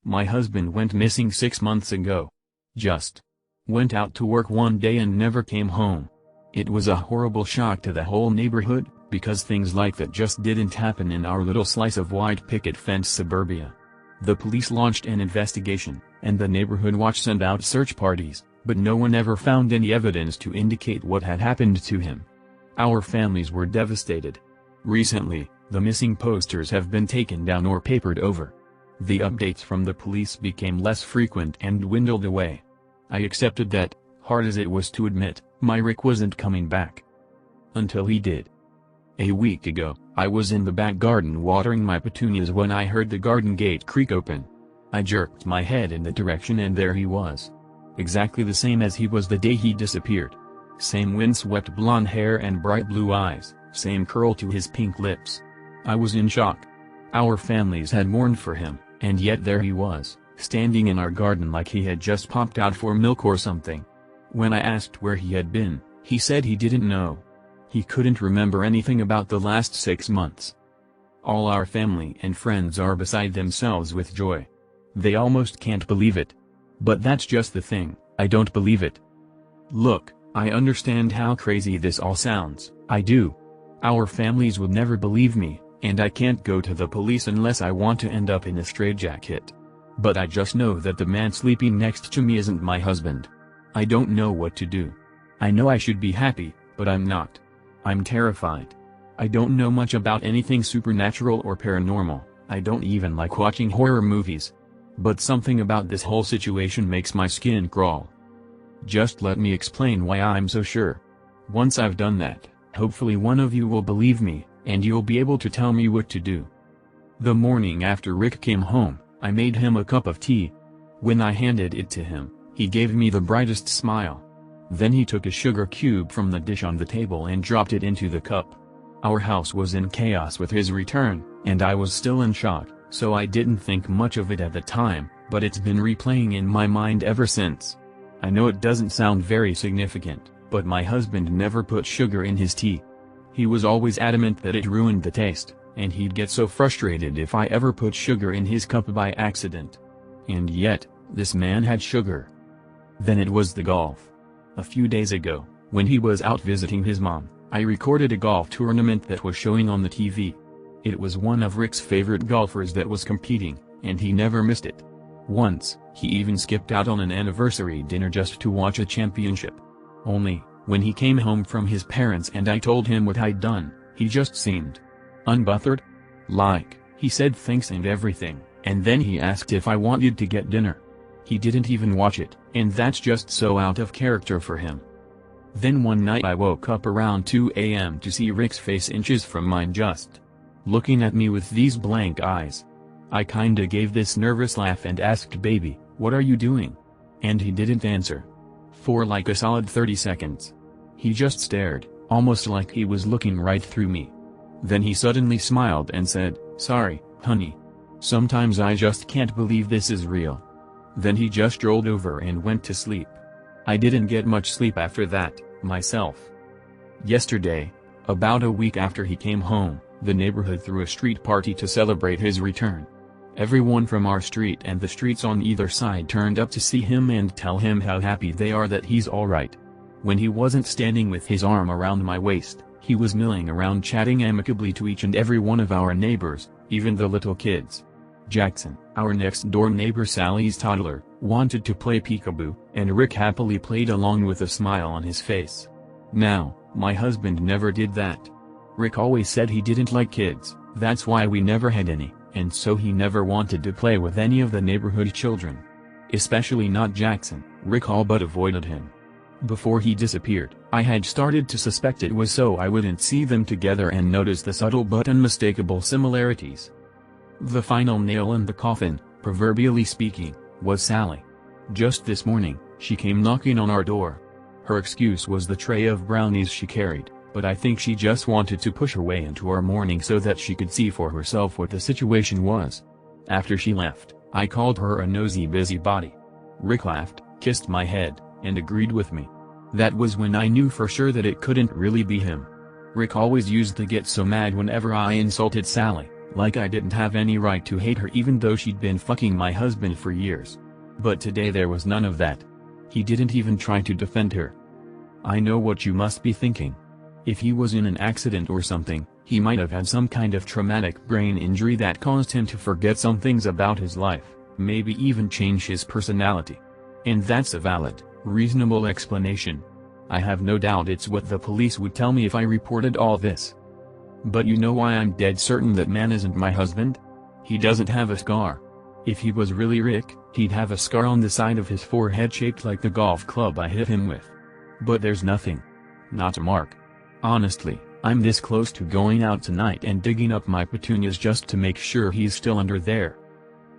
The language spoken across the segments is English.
My husband went missing 6 months ago. Just went out to work one day and never came home. It was a horrible shock to the whole neighborhood, because things like that just didn't happen in our little slice of white picket fence suburbia. The police launched an investigation, and the neighborhood watch sent out search parties, but no one ever found any evidence to indicate what had happened to him. Our families were devastated. Recently, the missing posters have been taken down or papered over. The updates from the police became less frequent and dwindled away. I accepted that, hard as it was to admit, my Rick wasn't coming back. Until he did. A week ago, I was in the back garden watering my petunias when I heard the garden gate creak open. I jerked my head in the direction and there he was. Exactly the same as he was the day he disappeared. Same windswept blonde hair and bright blue eyes, same curl to his pink lips. I was in shock. Our families had mourned for him, and yet there he was, standing in our garden like he had just popped out for milk or something. When I asked where he had been, he said he didn't know. He couldn't remember anything about the last 6 months. All our family and friends are beside themselves with joy. They almost can't believe it. But that's just the thing, I don't believe it. Look, I understand how crazy this all sounds, I do. Our families would never believe me, and I can't go to the police unless I want to end up in a straitjacket. But I just know that the man sleeping next to me isn't my husband. I don't know what to do. I know I should be happy, but I'm not. I'm terrified. I don't know much about anything supernatural or paranormal, I don't even like watching horror movies. But something about this whole situation makes my skin crawl. Just let me explain why I'm so sure. Once I've done that, hopefully one of you will believe me, and you'll be able to tell me what to do. The morning after Rick came home, I made him a cup of tea. When I handed it to him, he gave me the brightest smile. Then he took a sugar cube from the dish on the table and dropped it into the cup. Our house was in chaos with his return, and I was still in shock, so I didn't think much of it at the time, but it's been replaying in my mind ever since. I know it doesn't sound very significant, but my husband never put sugar in his tea. He was always adamant that it ruined the taste, and he'd get so frustrated if I ever put sugar in his cup by accident. And yet, this man had sugar. Then it was the golf. A few days ago, when he was out visiting his mom, I recorded a golf tournament that was showing on the TV. It was one of Rick's favorite golfers that was competing, and he never missed it. Once, he even skipped out on an anniversary dinner just to watch a championship. Only, when he came home from his parents and I told him what I'd done, he just seemed unbothered. Like, he said thanks and everything, and then he asked if I wanted to get dinner. He didn't even watch it, and that's just so out of character for him. Then one night I woke up around 2 a.m. to see Rick's face inches from mine just looking at me with these blank eyes. I kinda gave this nervous laugh and asked baby, what are you doing? And he didn't answer. For like a solid 30 seconds. He just stared, almost like he was looking right through me. Then he suddenly smiled and said, sorry, honey. Sometimes I just can't believe this is real. Then he just rolled over and went to sleep. I didn't get much sleep after that, myself. Yesterday, about a week after he came home, the neighborhood threw a street party to celebrate his return. Everyone from our street and the streets on either side turned up to see him and tell him how happy they are that he's alright. When he wasn't standing with his arm around my waist, he was milling around chatting amicably to each and every one of our neighbors, even the little kids. Jackson, our next-door neighbor Sally's toddler, wanted to play peekaboo, and Rick happily played along with a smile on his face. Now, my husband never did that. Rick always said he didn't like kids, that's why we never had any, and so he never wanted to play with any of the neighborhood children. Especially not Jackson. Rick all but avoided him. Before he disappeared, I had started to suspect it was so I wouldn't see them together and notice the subtle but unmistakable similarities. The final nail in the coffin, proverbially speaking, was Sally. Just this morning, she came knocking on our door. Her excuse was the tray of brownies she carried, but I think she just wanted to push her way into our morning so that she could see for herself what the situation was. After she left, I called her a nosy busybody. Rick laughed, kissed my head, and agreed with me. That was when I knew for sure that it couldn't really be him. Rick always used to get so mad whenever I insulted Sally, Like I didn't have any right to hate her even though she'd been fucking my husband for years. But today there was none of that. He didn't even try to defend her. I know what you must be thinking. If he was in an accident or something, he might have had some kind of traumatic brain injury that caused him to forget some things about his life, maybe even change his personality. And that's a valid, reasonable explanation. I have no doubt it's what the police would tell me if I reported all this. But you know why I'm dead certain that man isn't my husband? He doesn't have a scar. If he was really Rick, he'd have a scar on the side of his forehead shaped like the golf club I hit him with. But there's nothing. Not a mark. Honestly, I'm this close to going out tonight and digging up my petunias just to make sure he's still under there.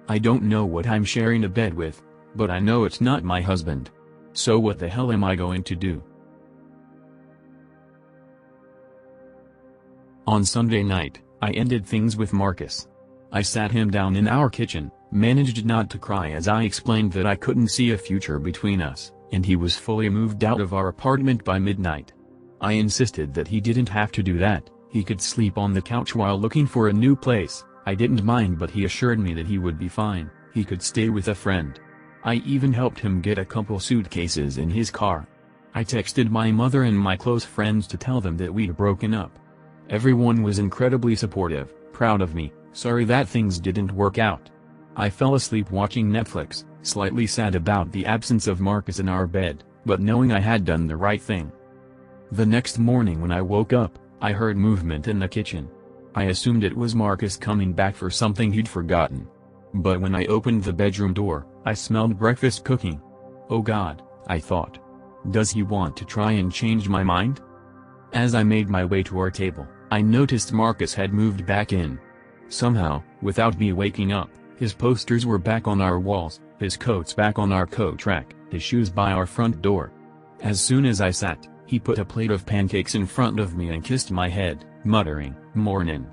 I don't know what I'm sharing a bed with, but I know it's not my husband. So what the hell am I going to do? On Sunday night, I ended things with Marcus. I sat him down in our kitchen, managed not to cry as I explained that I couldn't see a future between us, and he was fully moved out of our apartment by midnight. I insisted that he didn't have to do that, he could sleep on the couch while looking for a new place. I didn't mind, but he assured me that he would be fine, he could stay with a friend. I even helped him get a couple suitcases in his car. I texted my mother and my close friends to tell them that we'd broken up. Everyone was incredibly supportive, proud of me, sorry that things didn't work out. I fell asleep watching Netflix, slightly sad about the absence of Marcus in our bed, but knowing I had done the right thing. The next morning when I woke up, I heard movement in the kitchen. I assumed it was Marcus coming back for something he'd forgotten. But when I opened the bedroom door, I smelled breakfast cooking. Oh God, I thought. Does he want to try and change my mind? As I made my way to our table, I noticed Marcus had moved back in. Somehow, without me waking up, his posters were back on our walls, his coats back on our coat rack, his shoes by our front door. As soon as I sat, he put a plate of pancakes in front of me and kissed my head, muttering, "Mornin'."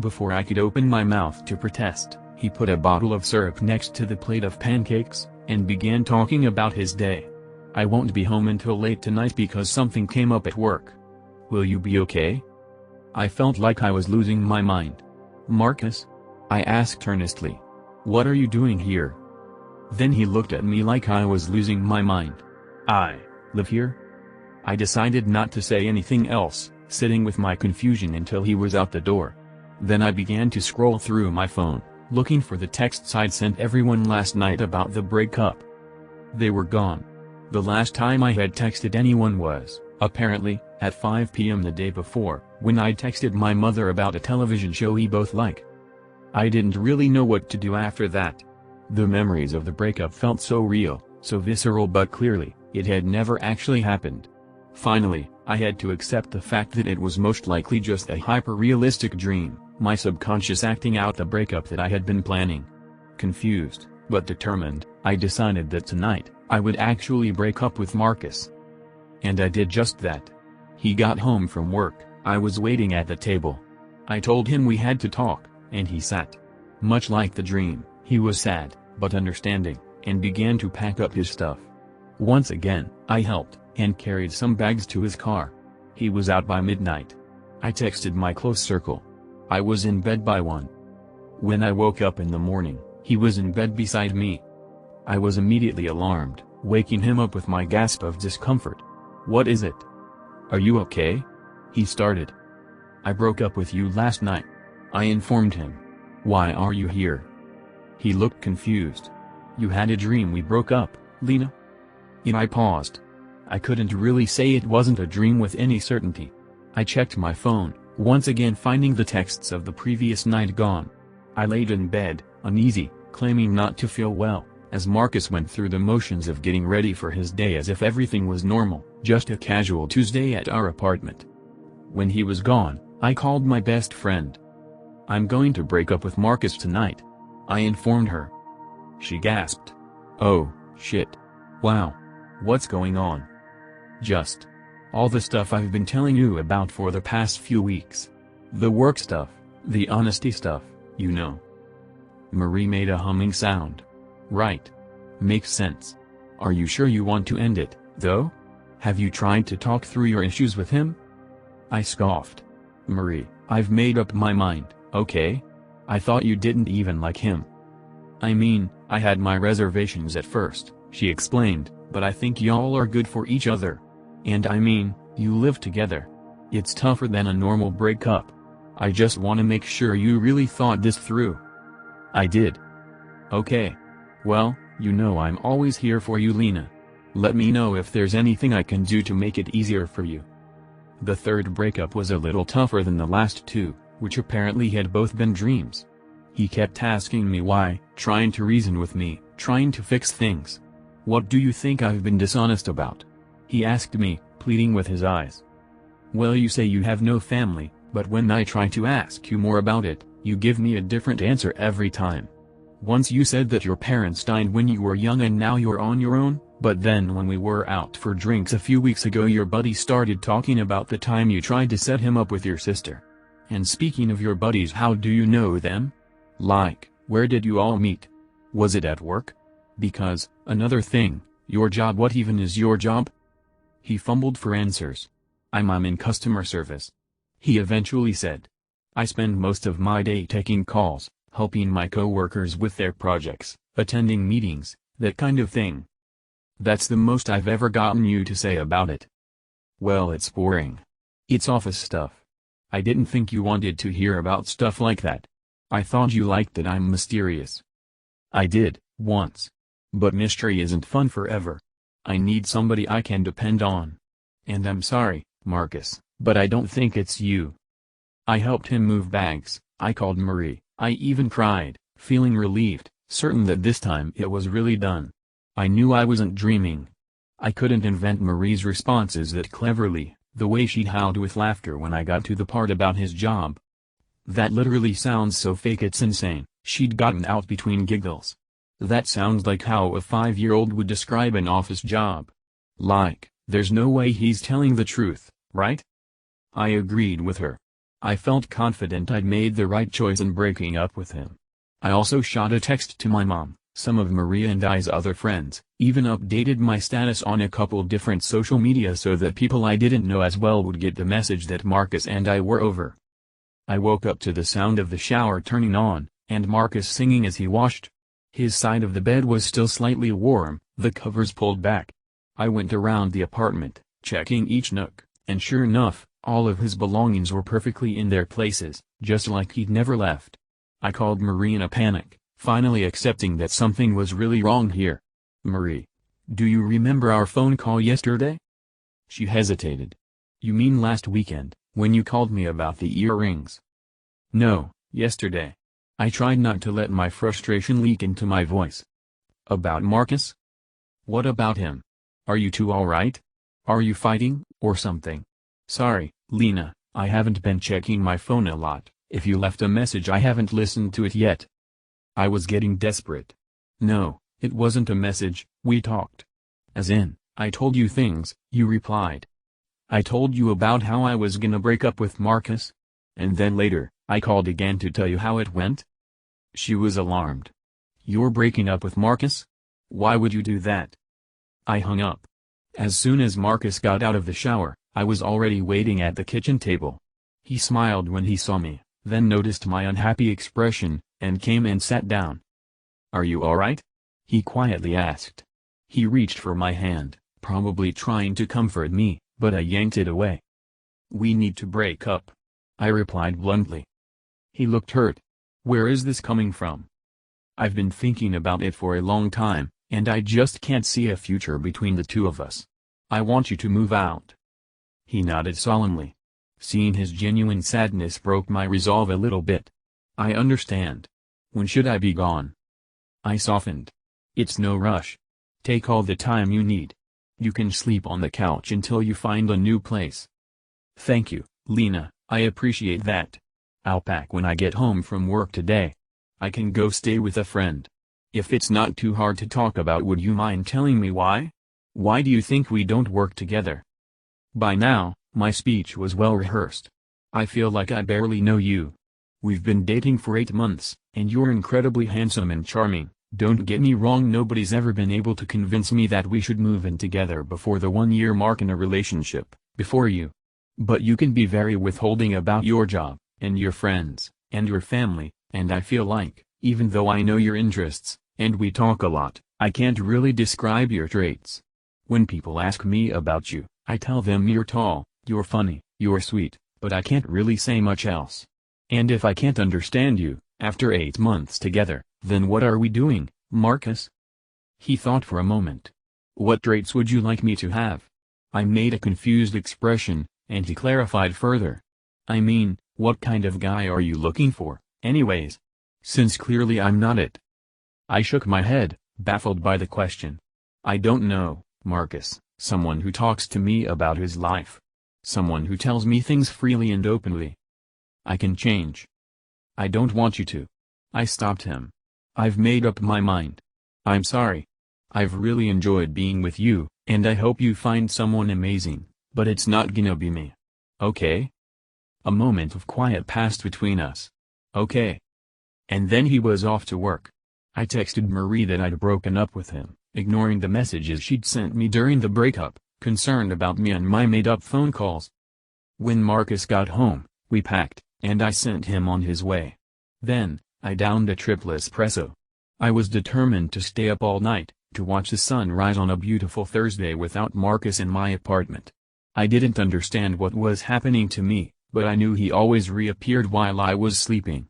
Before I could open my mouth to protest, he put a bottle of syrup next to the plate of pancakes, and began talking about his day. "I won't be home until late tonight because something came up at work. Will you be okay?" I felt like I was losing my mind. "Marcus?" I asked earnestly. "What are you doing here?" Then he looked at me like I was losing my mind. "I live here?" I decided not to say anything else, sitting with my confusion until he was out the door. Then I began to scroll through my phone, looking for the texts I'd sent everyone last night about the breakup. They were gone. The last time I had texted anyone was, apparently, at 5 p.m. the day before, when I texted my mother about a television show we both like. I didn't really know what to do after that. The memories of the breakup felt so real, so visceral, but clearly, it had never actually happened. Finally, I had to accept the fact that it was most likely just a hyper-realistic dream, my subconscious acting out the breakup that I had been planning. Confused, but determined, I decided that tonight, I would actually break up with Marcus. And I did just that. He got home from work, I was waiting at the table. I told him we had to talk, and he sat. Much like the dream, he was sad, but understanding, and began to pack up his stuff. Once again, I helped, and carried some bags to his car. He was out by midnight. I texted my close circle. I was in bed by 1. When I woke up in the morning, he was in bed beside me. I was immediately alarmed, waking him up with my gasp of discomfort. "What is it? Are you okay?" he started. "I broke up with you last night," I informed him. "Why are you here?" He looked confused. "You had a dream we broke up, Lena?" And I paused. I couldn't really say it wasn't a dream with any certainty. I checked my phone, once again finding the texts of the previous night gone. I laid in bed, uneasy, claiming not to feel well, as Marcus went through the motions of getting ready for his day as if everything was normal, just a casual Tuesday at our apartment. When he was gone, I called my best friend. "I'm going to break up with Marcus tonight," I informed her. She gasped. "Oh, shit. Wow. What's going on?" "Just all the stuff I've been telling you about for the past few weeks. The work stuff, the honesty stuff, you know." Marie made a humming sound. "Right. Makes sense. Are you sure you want to end it, though? Have you tried to talk through your issues with him?" I scoffed. "Marie, I've made up my mind, okay? I thought you didn't even like him. I mean, I had my reservations at first, she explained, but I think y'all are good for each other. And I mean, you live together. It's tougher than a normal breakup. I just want to make sure you really thought this through. I did. Okay. Well, you know I'm always here for you, Lena. Let me know if there's anything I can do to make it easier for you. The third breakup was a little tougher than the last two, which apparently had both been dreams. He kept asking me why, trying to reason with me, trying to fix things. What do you think I've been dishonest about? He asked me, pleading with his eyes. Well, you say you have no family, but when I try to ask you more about it, you give me a different answer every time. Once you said that your parents died when you were young and now you're on your own, but then when we were out for drinks a few weeks ago your buddy started talking about the time you tried to set him up with your sister. And speaking of your buddies, how do you know them? Like, where did you all meet? Was it at work? Because, another thing, your job, what even is your job? He fumbled for answers. I'm in customer service. He eventually said. I spend most of my day taking calls, helping my coworkers with their projects, attending meetings, that kind of thing. That's the most I've ever gotten you to say about it. Well, it's boring. It's office stuff. I didn't think you wanted to hear about stuff like that. I thought you liked that I'm mysterious. I did, once. But mystery isn't fun forever. I need somebody I can depend on. And I'm sorry, Marcus, but I don't think it's you. I helped him move bags, I called Marie, I even cried, feeling relieved, certain that this time it was really done. I knew I wasn't dreaming. I couldn't invent Marie's responses that cleverly, the way she'd howled with laughter when I got to the part about his job. That literally sounds so fake it's insane, she'd gotten out between giggles. That sounds like how a 5-year-old would describe an office job. Like, there's no way he's telling the truth, right? I agreed with her. I felt confident I'd made the right choice in breaking up with him. I also shot a text to my mom, some of Maria and I's other friends, even updated my status on a couple different social media so that people I didn't know as well would get the message that Marcus and I were over. I woke up to the sound of the shower turning on, and Marcus singing as he washed. His side of the bed was still slightly warm, the covers pulled back. I went around the apartment, checking each nook, and sure enough, all of his belongings were perfectly in their places, just like he'd never left. I called Marie in a panic, finally accepting that something was really wrong here. Marie, do you remember our phone call yesterday? She hesitated. You mean last weekend, when you called me about the earrings? No, yesterday. I tried not to let my frustration leak into my voice. About Marcus? What about him? Are you two all right? Are you fighting, or something? Sorry, Lena, I haven't been checking my phone a lot. If you left a message I haven't listened to it yet. I was getting desperate. No, it wasn't a message, we talked. As in, I told you things, you replied. I told you about how I was gonna break up with Marcus. And then later, I called again to tell you how it went. She was alarmed. You're breaking up with Marcus? Why would you do that? I hung up. As soon as Marcus got out of the shower, I was already waiting at the kitchen table. He smiled when he saw me, then noticed my unhappy expression, and came and sat down. Are you alright? He quietly asked. He reached for my hand, probably trying to comfort me, but I yanked it away. We need to break up. I replied bluntly. He looked hurt. Where is this coming from? I've been thinking about it for a long time, and I just can't see a future between the two of us. I want you to move out. He nodded solemnly. Seeing his genuine sadness broke my resolve a little bit. I understand. When should I be gone? I softened. It's no rush. Take all the time you need. You can sleep on the couch until you find a new place. Thank you, Lena, I appreciate that. I'll pack when I get home from work today. I can go stay with a friend. If it's not too hard to talk about, would you mind telling me why? Why do you think we don't work together? By now, my speech was well rehearsed. I feel like I barely know you. We've been dating for 8 months, and you're incredibly handsome and charming. Don't get me wrong, nobody's ever been able to convince me that we should move in together before the 1-year mark in a relationship, before you. But you can be very withholding about your job, and your friends, and your family, And I feel like, even though I know your interests, and we talk a lot, I can't really describe your traits. When people ask me about you, I tell them you're tall, you're funny, you're sweet, but I can't really say much else. And if I can't understand you, after 8 months together, then what are we doing, Marcus? He thought for a moment. What traits would you like me to have? I made a confused expression, and he clarified further. I mean, what kind of guy are you looking for, anyways? Since clearly I'm not it. I shook my head, baffled by the question. I don't know, Marcus, someone who talks to me about his life. Someone who tells me things freely and openly. I can change. I don't want you to. I stopped him. I've made up my mind. I'm sorry. I've really enjoyed being with you, and I hope you find someone amazing, but it's not gonna be me. Okay? A moment of quiet passed between us. Okay. And then he was off to work. I texted Marie that I'd broken up with him, ignoring the messages she'd sent me during the breakup, concerned about me and my made-up phone calls. When Marcus got home, we packed, and I sent him on his way. Then, I downed a triple espresso. I was determined to stay up all night, to watch the sun rise on a beautiful Thursday without Marcus in my apartment. I didn't understand what was happening to me, but I knew he always reappeared while I was sleeping.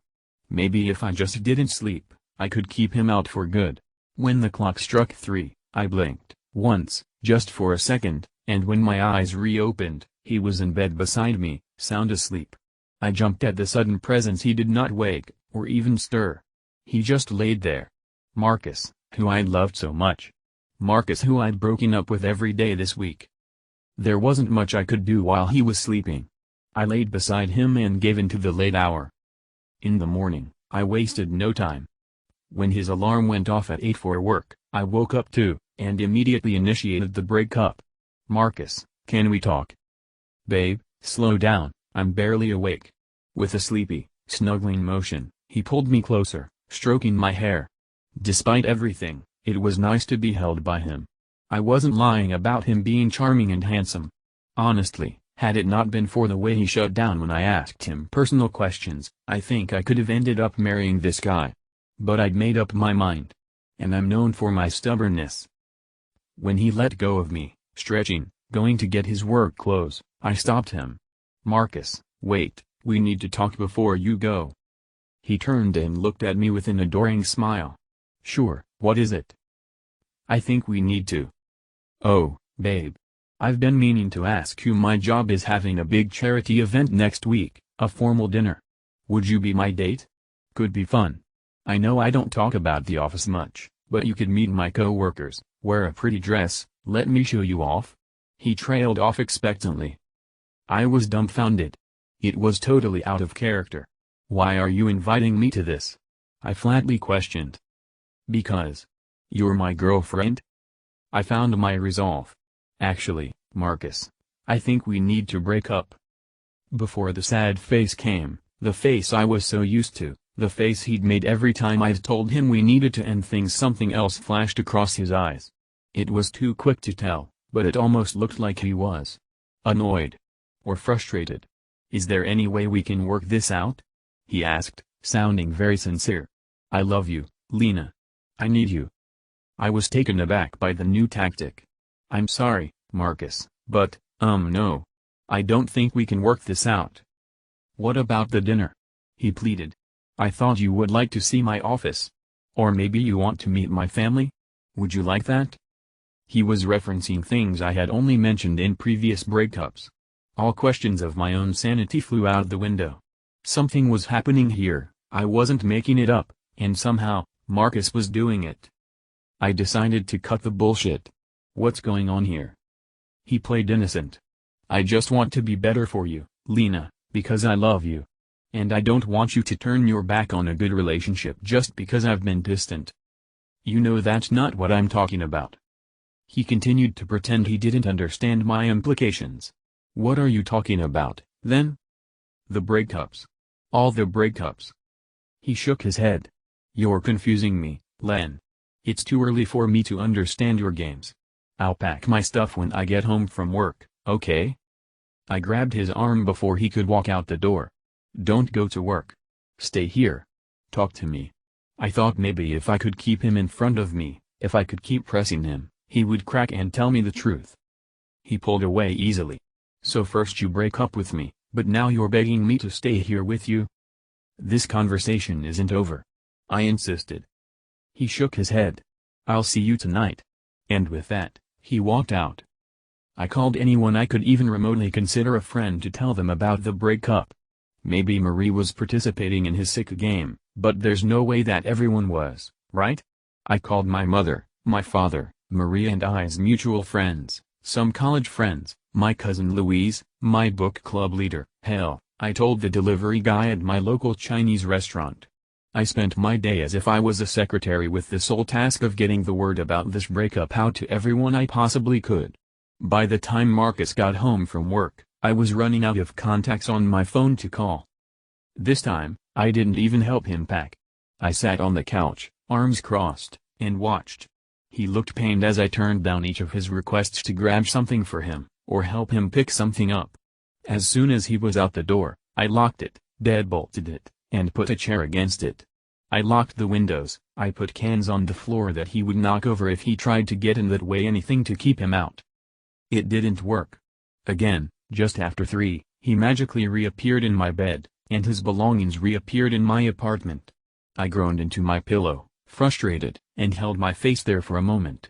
Maybe if I just didn't sleep, I could keep him out for good. When the clock struck 3, I blinked, once, just for a second, and when my eyes reopened, he was in bed beside me, sound asleep. I jumped at the sudden presence. He did not wake, or even stir. He just laid there. Marcus, who I'd loved so much. Marcus, who I'd broken up with every day this week. There wasn't much I could do while he was sleeping. I laid beside him and gave in to the late hour. In the morning, I wasted no time. When his alarm went off at 8 for work, I woke up too, and immediately initiated the breakup. Marcus, can we talk? Babe, slow down, I'm barely awake. With a sleepy, snuggling motion, he pulled me closer, stroking my hair. Despite everything, it was nice to be held by him. I wasn't lying about him being charming and handsome. Honestly, had it not been for the way he shut down when I asked him personal questions, I think I could have ended up marrying this guy. But I'd made up my mind. And I'm known for my stubbornness. When he let go of me, stretching, going to get his work clothes, I stopped him. Marcus, wait, we need to talk before you go. He turned and looked at me with an adoring smile. Sure, what is it? I think we need to. Oh, babe. I've been meaning to ask you. My job is having a big charity event next week, a formal dinner. Would you be my date? Could be fun. I know I don't talk about the office much, but you could meet my co-workers, wear a pretty dress, let me show you off. He trailed off expectantly. I was dumbfounded. It was totally out of character. Why are you inviting me to this? I flatly questioned. Because you're my girlfriend? I found my resolve. Actually, Marcus, I think we need to break up. Before the sad face came, the face I was so used to, the face he'd made every time I'd told him we needed to end things. Something else flashed across his eyes. It was too quick to tell, but it almost looked like he was annoyed or frustrated. Is there any way we can work this out? He asked, sounding very sincere. I love you, Lena. I need you. I was taken aback by the new tactic. I'm sorry, Marcus, but, no. I don't think we can work this out. What about the dinner? He pleaded. I thought you would like to see my office. Or maybe you want to meet my family? Would you like that? He was referencing things I had only mentioned in previous breakups. All questions of my own sanity flew out the window. Something was happening here, I wasn't making it up, and somehow, Marcus was doing it. I decided to cut the bullshit. What's going on here? He played innocent. I just want to be better for you, Lena, because I love you. And I don't want you to turn your back on a good relationship just because I've been distant. You know that's not what I'm talking about. He continued to pretend he didn't understand my implications. What are you talking about, then? The breakups. All the breakups. He shook his head. You're confusing me, Len. It's too early for me to understand your games. I'll pack my stuff when I get home from work, okay? I grabbed his arm before he could walk out the door. Don't go to work. Stay here. talk to me. I thought maybe if I could keep him in front of me, if I could keep pressing him, he would crack and tell me the truth. He pulled away easily. So first you break up with me, but now you're begging me to stay here with you? This conversation isn't over. I insisted. He shook his head. I'll see you tonight. And with that, he walked out. I called anyone I could even remotely consider a friend to tell them about the breakup. Maybe Marie was participating in his sick game, but there's no way that everyone was, right? I called my mother, my father, Marie and I's mutual friends, some college friends, my cousin Louise, my book club leader. Hell, I told the delivery guy at my local Chinese restaurant. I spent my day as if I was a secretary with the sole task of getting the word about this breakup out to everyone I possibly could. By the time Marcus got home from work, I was running out of contacts on my phone to call. This time, I didn't even help him pack. I sat on the couch, arms crossed, and watched. He looked pained as I turned down each of his requests to grab something for him, or help him pick something up. As soon as he was out the door, I locked it, deadbolted it, and put a chair against it. I locked the windows. I put cans on the floor that he would knock over if he tried to get in that way, anything to keep him out. It didn't work. Again, just after 3, he magically reappeared in my bed, and his belongings reappeared in my apartment. I groaned into my pillow, frustrated, and held my face there for a moment.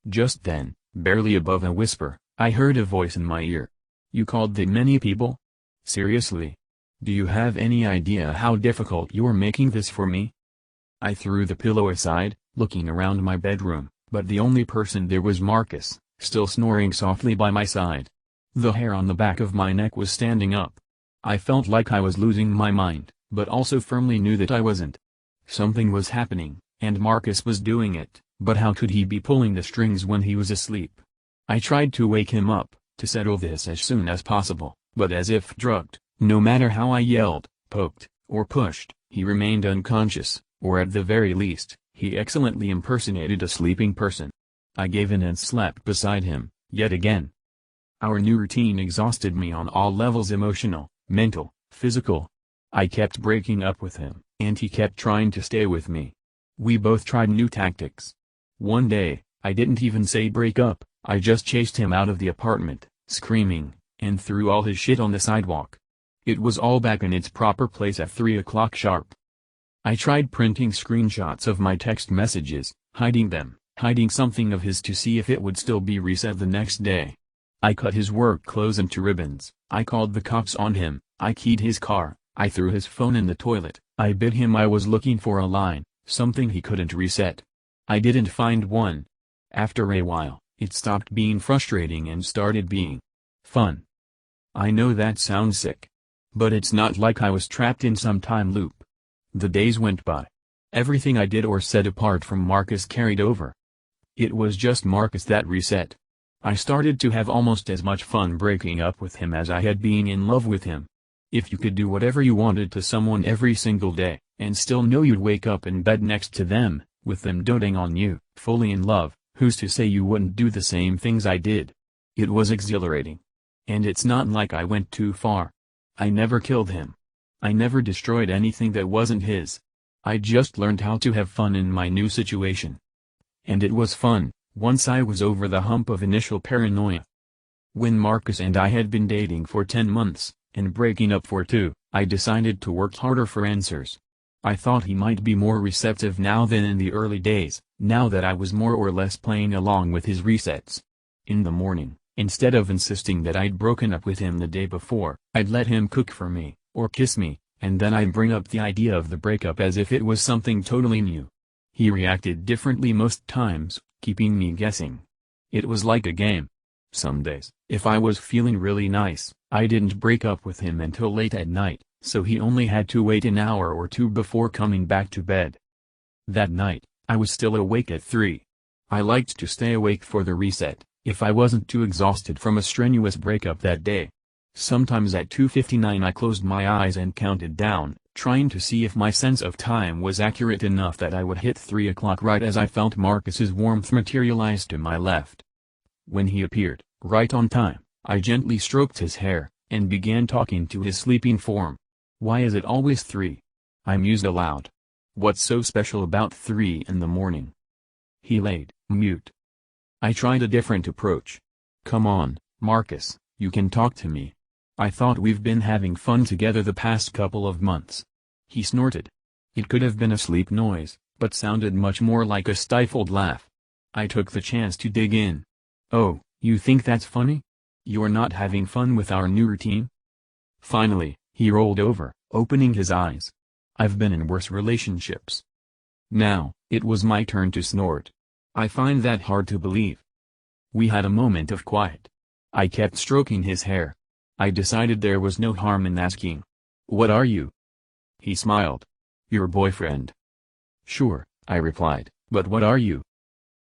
Just then, barely above a whisper, I heard a voice in my ear. You called that many people? Seriously? Do you have any idea how difficult you're making this for me? I threw the pillow aside, looking around my bedroom, but the only person there was Marcus, still snoring softly by my side. The hair on the back of my neck was standing up. I felt like I was losing my mind, but also firmly knew that I wasn't. Something was happening, and Marcus was doing it, but how could he be pulling the strings when he was asleep? I tried to wake him up, to settle this as soon as possible, but as if drugged, no matter how I yelled, poked, or pushed, he remained unconscious, or at the very least, he excellently impersonated a sleeping person. I gave in and slept beside him, yet again. Our new routine exhausted me on all levels: emotional, mental, physical. I kept breaking up with him, and he kept trying to stay with me. We both tried new tactics. One day, I didn't even say break up, I just chased him out of the apartment, screaming, and threw all his shit on the sidewalk. It was all back in its proper place at 3 o'clock sharp. I tried printing screenshots of my text messages, hiding them, hiding something of his to see if it would still be reset the next day. I cut his work clothes into ribbons, I called the cops on him, I keyed his car, I threw his phone in the toilet, I bid him I was looking for a line, something he couldn't reset. I didn't find one. After a while, it stopped being frustrating and started being fun. I know that sounds sick. But it's not like I was trapped in some time loop. The days went by. Everything I did or said apart from Marcus carried over. It was just Marcus that reset. I started to have almost as much fun breaking up with him as I had being in love with him. If you could do whatever you wanted to someone every single day, and still know you'd wake up in bed next to them, with them doting on you, fully in love, who's to say you wouldn't do the same things I did? It was exhilarating. And it's not like I went too far. I never killed him. I never destroyed anything that wasn't his. I just learned how to have fun in my new situation. And it was fun, once I was over the hump of initial paranoia. When Marcus and I had been dating for 10 months, and breaking up for 2, I decided to work harder for answers. I thought he might be more receptive now than in the early days, now that I was more or less playing along with his resets. In the morning, instead of insisting that I'd broken up with him the day before, I'd let him cook for me, or kiss me, and then I'd bring up the idea of the breakup as if it was something totally new. He reacted differently most times, keeping me guessing. It was like a game. Some days, if I was feeling really nice, I didn't break up with him until late at night, so he only had to wait an hour or 2 before coming back to bed. That night, I was still awake at 3. I liked to stay awake for the reset, if I wasn't too exhausted from a strenuous breakup that day. Sometimes at 2:59 I closed my eyes and counted down, trying to see if my sense of time was accurate enough that I would hit 3 o'clock right as I felt Marcus's warmth materialize to my left. When he appeared, right on time, I gently stroked his hair, and began talking to his sleeping form. "Why is it always 3?" I mused aloud. What's so special about 3 in the morning? He laid mute. I tried a different approach. Come on, Marcus, you can talk to me. I thought we've been having fun together the past couple of months. He snorted. It could have been a sleep noise, but sounded much more like a stifled laugh. I took the chance to dig in. Oh, you think that's funny? You're not having fun with our new routine? Finally, he rolled over, opening his eyes. I've been in worse relationships. Now, it was my turn to snort. I find that hard to believe. We had a moment of quiet. I kept stroking his hair. I decided there was no harm in asking. What are you? He smiled. Your boyfriend. Sure, I replied, but what are you?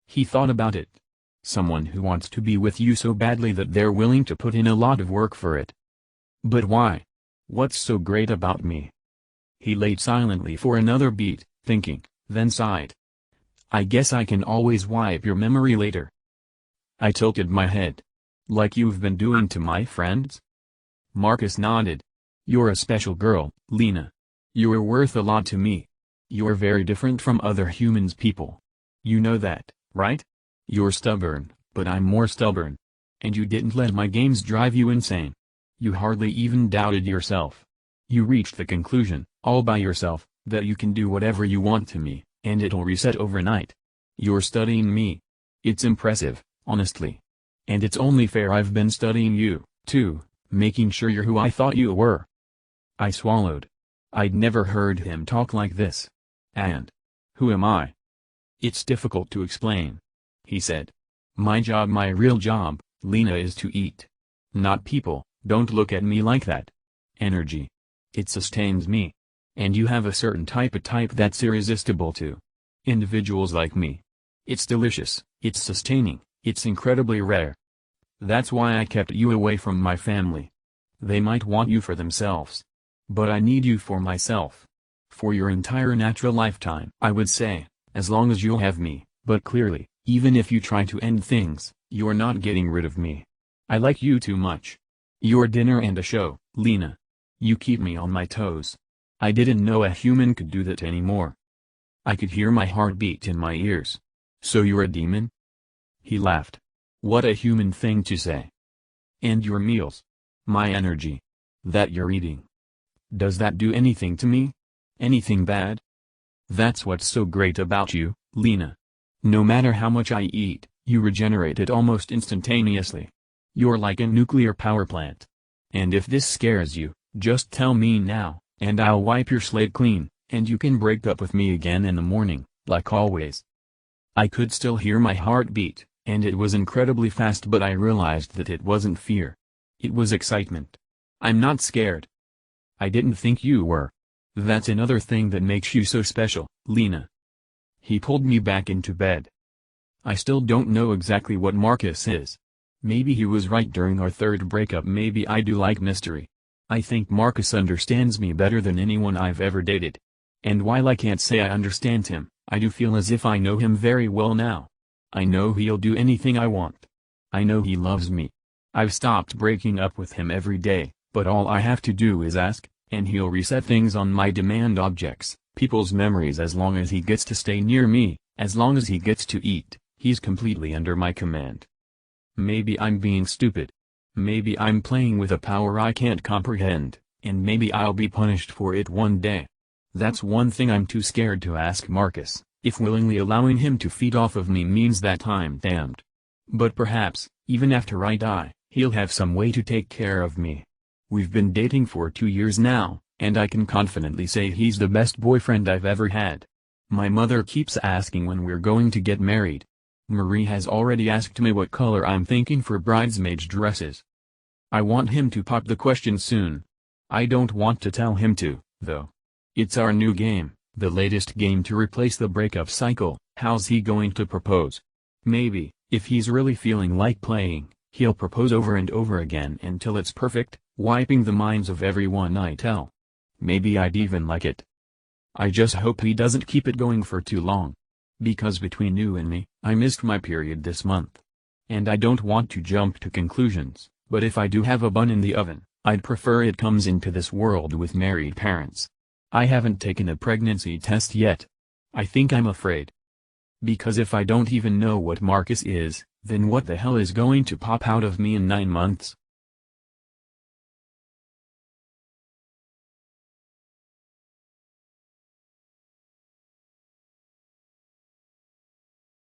He thought about it. Someone who wants to be with you so badly that they're willing to put in a lot of work for it. But why? What's so great about me? He laid silently for another beat, thinking, then sighed. I guess I can always wipe your memory later. I tilted my head. Like you've been doing to my friends? Marcus nodded. You're a special girl, Lena. You're worth a lot to me. You're very different from other humans people. You know that, right? You're stubborn, but I'm more stubborn. And you didn't let my games drive you insane. You hardly even doubted yourself. You reached the conclusion, all by yourself, that you can do whatever you want to me, and it'll reset overnight. You're studying me. It's impressive, honestly. And it's only fair I've been studying you, too, making sure you're who I thought you were. I swallowed. I'd never heard him talk like this. And who am I? It's difficult to explain. He said. My real job, Lena, is to eat. Not people, don't look at me like that. Energy. It sustains me. And you have a certain type that's irresistible to individuals like me. It's delicious, it's sustaining, it's incredibly rare. That's why I kept you away from my family. They might want you for themselves. But I need you for myself. For your entire natural lifetime, I would say, as long as you'll have me, but clearly, even if you try to end things, you're not getting rid of me. I like you too much. You're dinner and a show, Lena. You keep me on my toes. I didn't know a human could do that anymore. I could hear my heartbeat in my ears. So you're a demon? He laughed. What a human thing to say. And your meals. My energy. That you're eating. Does that do anything to me? Anything bad? That's what's so great about you, Lena. No matter how much I eat, you regenerate it almost instantaneously. You're like a nuclear power plant. And if this scares you, just tell me now, and I'll wipe your slate clean, and you can break up with me again in the morning, like always. I could still hear my heartbeat, and it was incredibly fast, but I realized that it wasn't fear. It was excitement. I'm not scared. I didn't think you were. That's another thing that makes you so special, Lena. He pulled me back into bed. I still don't know exactly what Marcus is. Maybe he was right during our third breakup, maybe I do like mystery. I think Marcus understands me better than anyone I've ever dated. And while I can't say I understand him, I do feel as if I know him very well now. I know he'll do anything I want. I know he loves me. I've stopped breaking up with him every day, but all I have to do is ask, and he'll reset things on my demand objects, people's memories. As long as he gets to stay near me, as long as he gets to eat, he's completely under my command. Maybe I'm being stupid. Maybe I'm playing with a power I can't comprehend, and maybe I'll be punished for it one day. That's one thing I'm too scared to ask Marcus, if willingly allowing him to feed off of me means that I'm damned. But perhaps, even after I die, he'll have some way to take care of me. We've been dating for 2 years now, and I can confidently say he's the best boyfriend I've ever had. My mother keeps asking when we're going to get married. Marie has already asked me what color I'm thinking for bridesmaids' dresses. I want him to pop the question soon. I don't want to tell him to, though. It's our new game, the latest game to replace the breakup cycle. How's he going to propose? Maybe, if he's really feeling like playing, he'll propose over and over again until it's perfect, wiping the minds of everyone I tell. Maybe I'd even like it. I just hope he doesn't keep it going for too long. Because between you and me, I missed my period this month. And I don't want to jump to conclusions, but if I do have a bun in the oven, I'd prefer it comes into this world with married parents. I haven't taken a pregnancy test yet. I think I'm afraid. Because if I don't even know what Marcus is, then what the hell is going to pop out of me in 9 months?